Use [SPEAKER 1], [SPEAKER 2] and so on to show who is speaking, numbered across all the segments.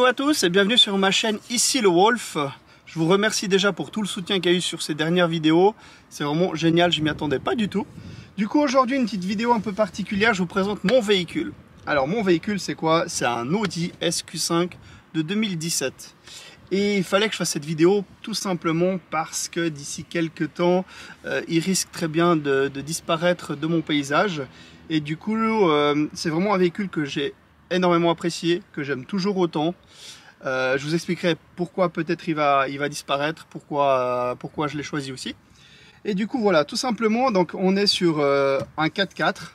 [SPEAKER 1] Hello à tous et bienvenue sur ma chaîne Ici le Wolf. Je vous remercie déjà pour tout le soutien qu'il y a eu sur ces dernières vidéos. C'est vraiment génial, je m'y attendais pas du tout. Du coup aujourd'hui une petite vidéo un peu particulière, je vous présente mon véhicule. Alors mon véhicule c'est quoi? C'est un Audi SQ5 de 2017. Et il fallait que je fasse cette vidéo tout simplement parce que d'ici quelques temps, il risque très bien de disparaître de mon paysage. Et du coup, c'est vraiment un véhicule que j'ai énormément apprécié, que j'aime toujours autant. Je vous expliquerai pourquoi peut-être il va disparaître, pourquoi je l'ai choisi aussi. Et du coup, voilà, tout simplement, donc on est sur un 4x4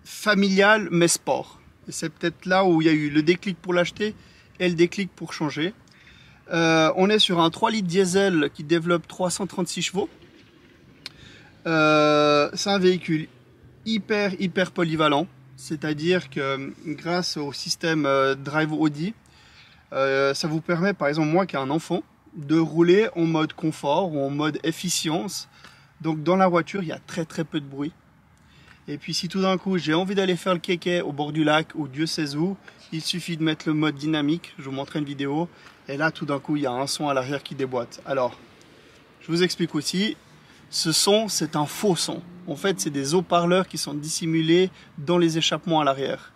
[SPEAKER 1] familial mais sport. C'est peut-être là où il y a eu le déclic pour l'acheter et le déclic pour changer. On est sur un 3 litres diesel qui développe 336 chevaux. C'est un véhicule hyper polyvalent, c'est-à-dire que grâce au système Drive Audi, ça vous permet, par exemple moi qui ai un enfant, de rouler en mode confort ou en mode efficience. Donc dans la voiture il y a très peu de bruit. Et puis si tout d'un coup j'ai envie d'aller faire le kéké au bord du lac ou Dieu sait où, il suffit de mettre le mode dynamique, je vous montrerai une vidéo, et là tout d'un coup il y a un son à l'arrière qui déboîte. Alors je vous explique aussi, ce son c'est un faux son. En fait c'est des haut-parleurs qui sont dissimulés dans les échappements à l'arrière.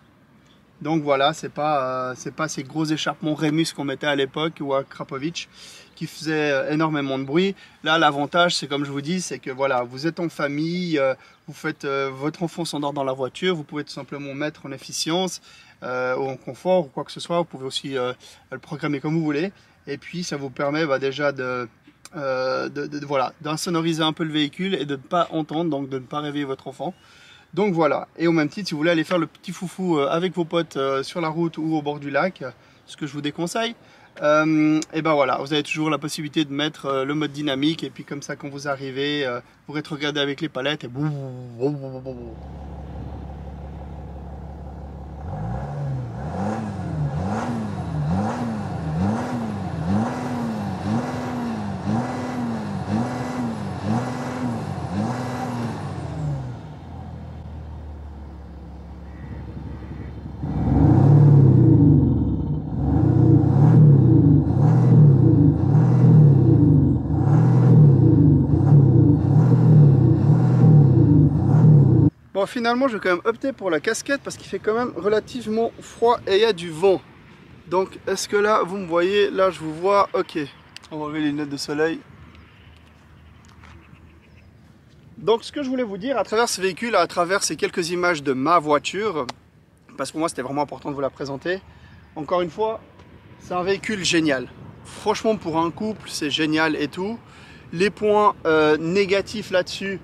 [SPEAKER 1] Donc voilà, c'est pas ces gros échappements Remus qu'on mettait à l'époque ou à Krapovic qui faisaient énormément de bruit. Là l'avantage c'est comme je vous dis, c'est que voilà, vous êtes en famille, vous faites votre enfant s'endort dans la voiture, vous pouvez tout simplement mettre en efficience ou en confort ou quoi que ce soit, vous pouvez aussi le programmer comme vous voulez. Et puis ça vous permet déjà voilà, d'insonoriser un peu le véhicule et de ne pas entendre, donc de ne pas réveiller votre enfant. Donc voilà, et au même titre, si vous voulez aller faire le petit foufou avec vos potes sur la route ou au bord du lac, ce que je vous déconseille, et ben voilà, vous avez toujours la possibilité de mettre le mode dynamique, et puis comme ça quand vous arrivez, vous rétrogradez avec les palettes et boum. Bon, finalement, je vais quand même opter pour la casquette parce qu'il fait quand même relativement froid et il y a du vent. Donc, est-ce que là, vous me voyez? Là, je vous vois. Ok. On va enlever les lunettes de soleil. Donc, ce que je voulais vous dire à travers ce véhicule, à travers ces quelques images de ma voiture, parce que pour moi, c'était vraiment important de vous la présenter. Encore une fois, c'est un véhicule génial. Franchement, pour un couple, c'est génial et tout. Les points négatifs là-dessus,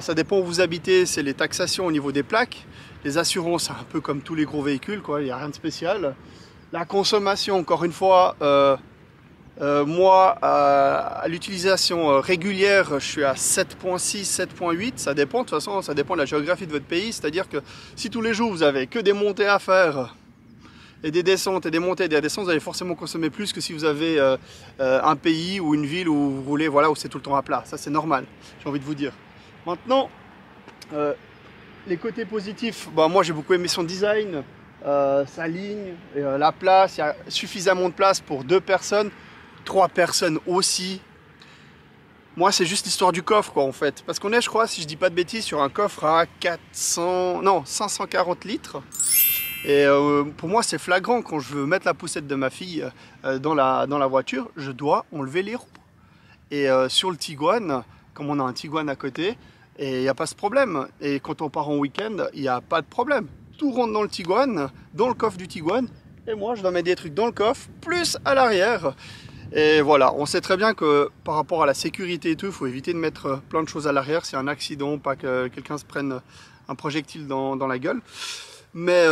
[SPEAKER 1] ça dépend où vous habitez, c'est les taxations au niveau des plaques. Les assurances, c'est un peu comme tous les gros véhicules, quoi, il n'y a rien de spécial. La consommation, encore une fois, moi, à l'utilisation régulière, je suis à 7.6, 7.8, ça dépend, de toute façon, ça dépend de la géographie de votre pays. C'est-à-dire que si tous les jours, vous avez que des montées à faire, et des descentes et des montées et des descentes, vous allez forcément consommer plus que si vous avez un pays ou une ville où vous roulez, voilà, où c'est tout le temps à plat. Ça, c'est normal, j'ai envie de vous dire. Maintenant, les côtés positifs, moi j'ai beaucoup aimé son design, sa ligne, la place, il y a suffisamment de place pour 2 personnes, 3 personnes aussi. Moi c'est juste l'histoire du coffre quoi en fait, parce qu'on est je crois, si je dis pas de bêtises, sur un coffre à 540 litres. Et pour moi c'est flagrant, quand je veux mettre la poussette de ma fille dans la voiture, je dois enlever les roues. Et sur le Tiguan, comme on a un Tiguan à côté, et il n'y a pas ce problème. Et quand on part en week-end, il n'y a pas de problème. Tout rentre dans le Tiguan, dans le coffre du Tiguan. Et moi, je dois mettre des trucs dans le coffre, plus à l'arrière. Et voilà, on sait très bien que par rapport à la sécurité et tout, il faut éviter de mettre plein de choses à l'arrière. C'est un accident, pas que quelqu'un se prenne un projectile dans la gueule. Mais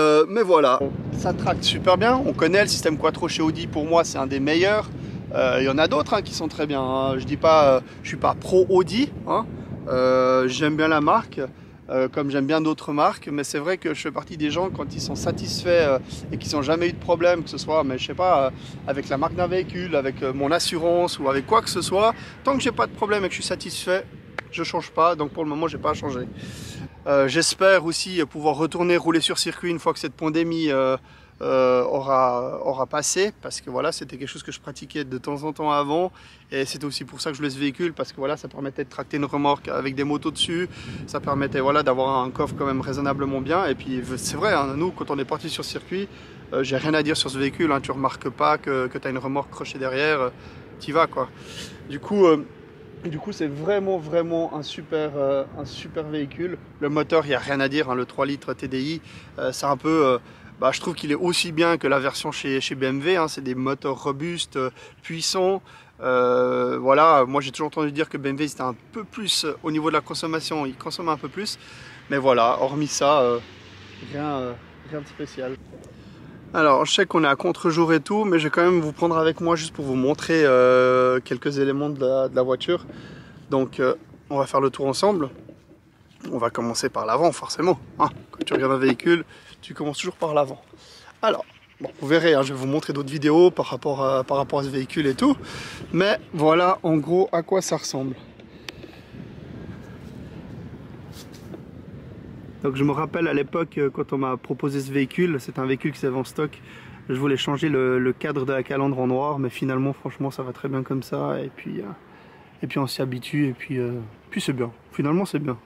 [SPEAKER 1] voilà, ça tracte super bien. On connaît le système Quattro chez Audi, pour moi, c'est un des meilleurs. Il y en a d'autres qui sont très bien. Hein. Je dis pas, je suis pas pro Audi. Hein. J'aime bien la marque, comme j'aime bien d'autres marques, mais c'est vrai que je fais partie des gens quand ils sont satisfaits et qu'ils n'ont jamais eu de problème, que ce soit, mais je sais pas, avec la marque d'un véhicule, avec mon assurance ou avec quoi que ce soit, tant que j'ai pas de problème et que je suis satisfait, je change pas. Donc pour le moment, j'ai pas à changer. J'espère aussi pouvoir retourner rouler sur circuit une fois que cette pandémie aura passé, parce que voilà, c'était quelque chose que je pratiquais de temps en temps avant, et c'était aussi pour ça que je voulais ce véhicule, parce que voilà, ça permettait de tracter une remorque avec des motos dessus, ça permettait voilà, d'avoir un coffre quand même raisonnablement bien, et puis c'est vrai, hein, nous quand on est parti sur circuit, j'ai rien à dire sur ce véhicule, hein, tu remarques pas que tu as une remorque crochée derrière, tu y vas quoi. Du coup c'est vraiment un super véhicule. Le moteur, il n'y a rien à dire, hein, le 3 litres TDI, c'est un peu... je trouve qu'il est aussi bien que la version chez BMW, hein, c'est des moteurs robustes, puissants. Voilà, moi j'ai toujours entendu dire que BMW c'était un peu plus au niveau de la consommation, il consomme un peu plus. Mais voilà, hormis ça, rien de spécial. Alors je sais qu'on est à contre-jour et tout, mais je vais quand même vous prendre avec moi juste pour vous montrer quelques éléments de la voiture. Donc on va faire le tour ensemble. On va commencer par l'avant forcément, hein. Quand tu regardes un véhicule, tu commences toujours par l'avant. Alors, bon, vous verrez, hein, je vais vous montrer d'autres vidéos par rapport à ce véhicule et tout. Mais voilà en gros à quoi ça ressemble. Donc je me rappelle à l'époque quand on m'a proposé ce véhicule, c'est un véhicule qui s'avait en stock. Je voulais changer le cadre de la calandre en noir, mais finalement franchement ça va très bien comme ça. Et puis on s'y habitue et puis c'est bien. Finalement c'est bien.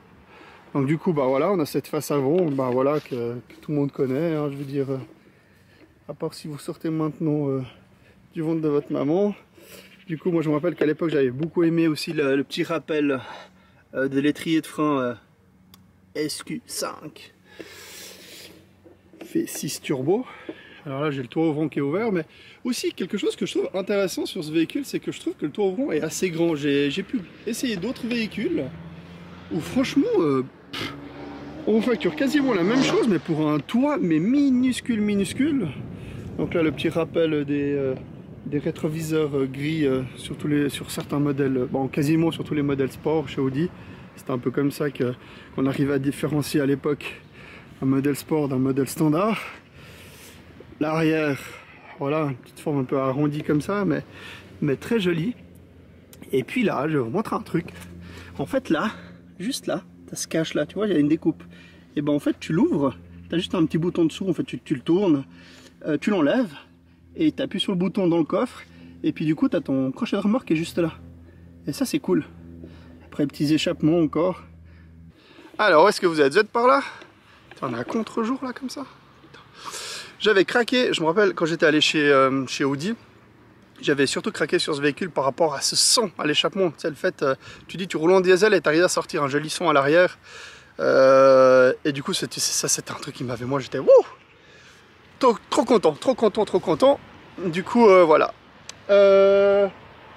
[SPEAKER 1] Donc du coup voilà, on a cette face avant, voilà que tout le monde connaît, hein, je veux dire, à part si vous sortez maintenant du ventre de votre maman. Du coup moi je me rappelle qu'à l'époque j'avais beaucoup aimé aussi le petit rappel de l'étrier de frein SQ5 V6 turbo. Alors là j'ai le toit ouvrant qui est ouvert, mais aussi quelque chose que je trouve intéressant sur ce véhicule, c'est que je trouve que le toit ouvrant est assez grand. J'ai pu essayer d'autres véhicules où franchement on facture quasiment la même chose, mais pour un toit mais minuscule. Donc là le petit rappel des rétroviseurs gris sur certains modèles, quasiment sur tous les modèles sport chez Audi. C'était un peu comme ça qu'on arrivait à différencier à l'époque un modèle sport d'un modèle standard. L'arrière, voilà, une petite forme un peu arrondie comme ça, mais très jolie. Et puis là, je vais vous montrer un truc. En fait là, juste là, ça se cache là, tu vois, il y a une découpe. Et en fait, tu l'ouvres, tu as juste un petit bouton dessous, en fait, tu le tournes, tu l'enlèves, et tu appuies sur le bouton dans le coffre, et puis du coup, tu as ton crochet de remorque qui est juste là. Et ça, c'est cool. Après, petits échappements encore. Alors, où est-ce que vous êtes? Vous êtes par là? On est à contre-jour là, comme ça. J'avais craqué, je me rappelle quand j'étais allé chez Audi, j'avais surtout craqué sur ce véhicule par rapport à ce son à l'échappement. Tu sais, le fait, tu dis tu roules en diesel et tu arrives à sortir un joli son à l'arrière. Et du coup, c'était un truc qui m'avait, moi j'étais trop content. Du coup, voilà.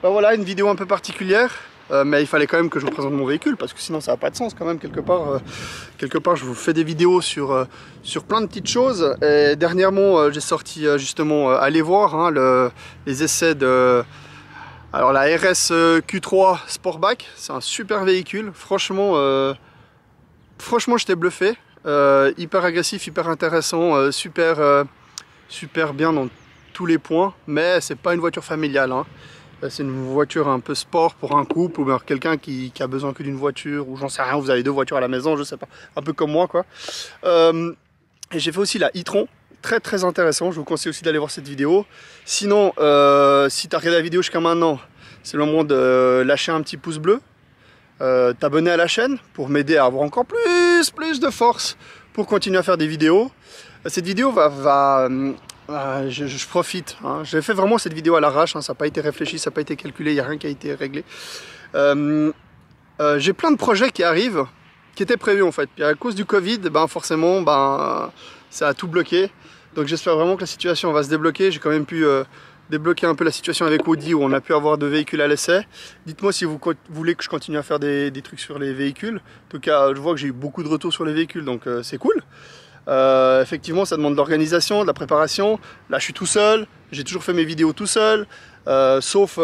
[SPEAKER 1] Voilà, une vidéo un peu particulière. Mais il fallait quand même que je vous présente mon véhicule parce que sinon ça n'a pas de sens quand même quelque part. Je vous fais des vidéos sur plein de petites choses. Et dernièrement j'ai sorti justement allez voir hein, les essais de la RS Q3 Sportback. C'est un super véhicule. Franchement j'étais bluffé. Hyper agressif, hyper intéressant, super bien dans tous les points. Mais c'est pas une voiture familiale. Hein. C'est une voiture un peu sport pour un couple ou quelqu'un qui a besoin que d'une voiture ou j'en sais rien, vous avez deux voitures à la maison, je sais pas, un peu comme moi quoi. Et j'ai fait aussi la e-tron, très intéressant, je vous conseille aussi d'aller voir cette vidéo. Sinon, si tu as regardé la vidéo jusqu'à maintenant, c'est le moment de lâcher un petit pouce bleu, t'abonner à la chaîne pour m'aider à avoir encore plus de force pour continuer à faire des vidéos. Cette vidéo je profite, hein. J'ai fait vraiment cette vidéo à l'arrache, hein. Ça n'a pas été réfléchi, ça n'a pas été calculé, il n'y a rien qui a été réglé. J'ai plein de projets qui arrivent, qui étaient prévus en fait. Puis à cause du Covid, forcément, ça a tout bloqué. Donc j'espère vraiment que la situation va se débloquer. J'ai quand même pu débloquer un peu la situation avec Audi où on a pu avoir 2 véhicules à l'essai. Dites-moi si vous voulez que je continue à faire des trucs sur les véhicules. En tout cas, je vois que j'ai eu beaucoup de retours sur les véhicules, donc c'est cool. Effectivement ça demande de l'organisation, de la préparation. Là je suis tout seul, j'ai toujours fait mes vidéos tout seul, sauf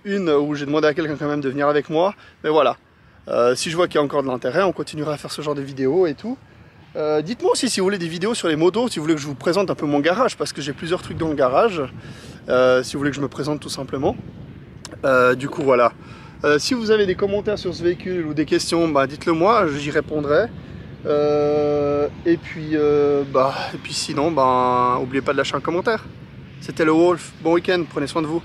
[SPEAKER 1] une où j'ai demandé à quelqu'un quand même de venir avec moi. Mais voilà, si je vois qu'il y a encore de l'intérêt, on continuera à faire ce genre de vidéos et tout. Dites-moi aussi si vous voulez des vidéos sur les motos, si vous voulez que je vous présente un peu mon garage, parce que j'ai plusieurs trucs dans le garage, si vous voulez que je me présente tout simplement. Du coup voilà, si vous avez des commentaires sur ce véhicule ou des questions, dites-le moi, j'y répondrai. Et puis sinon, ben, n'oubliez pas de lâcher un commentaire. C'était le Wolf, bon week-end, prenez soin de vous.